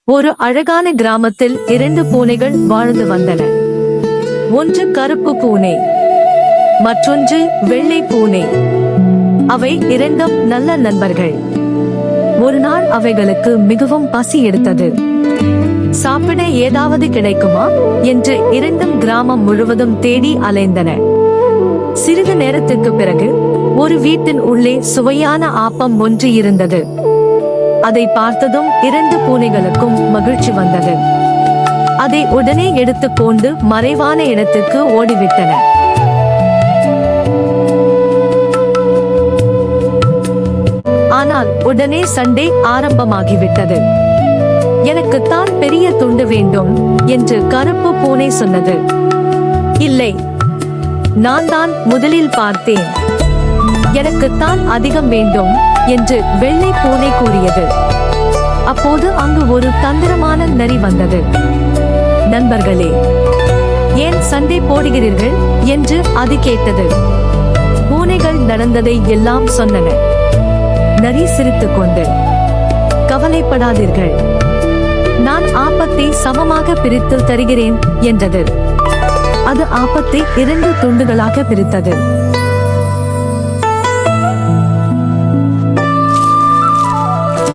ஒரு அழகான கிராமத்தில் 2 பூனைகள் வாழ்ந்து வந்தன. ஒன்று கருப்பு பூனை, மற்றொன்று வெள்ளை பூனை. அவை இரண்டும் நல்ல நண்பர்கள். ஒரு நாள் அவைகளுக்கு மிகவும் பசி எடுத்தது. சாப்பிட ஏதாவது கிடைக்குமா என்று இரண்டும் கிராமம் முழுவதும் தேடி அலைந்தன. சிறிது நேரத்துக்கு பிறகு ஒரு வீட்டின் உள்ளே சுவையான ஆப்பம் ஒன்று இருந்தது. அதை பார்த்ததும் 2 பூனைகளுக்கும் மகிழ்ச்சி வந்தது. அதை உடனே எடுத்துக்கொண்டு மறைவான இடத்துக்கு ஓடிவிட்டன. ஆனால் உடனே சண்டை ஆரம்பமாகிவிட்டது. எனக்குத்தான் பெரிய துண்டு வேண்டும் என்று கருப்பு பூனை சொன்னது. இல்லை, நான் தான் முதலில் பார்த்தேன், எனக்குத்தான் அதிகம் வேண்டும் என்று வெள்ளை பூனை கூறியது. அப்போது அங்கு ஒரு தந்திரமான நரி வந்தது. நண்பர்களே, ஏன் சண்டை போடுகிறீர்கள் என்று அது கேட்டது. பூனைகள் நடந்ததை எல்லாம் சொன்னன. நரி சிரித்துக்கொண்டு, கவலைப்படாதீர்கள், நான் ஆப்பத்தை சமமாக பிரித்து தருகிறேன் என்றது. அது ஆப்பத்தை 2 துண்டுகளாக பிரித்தது.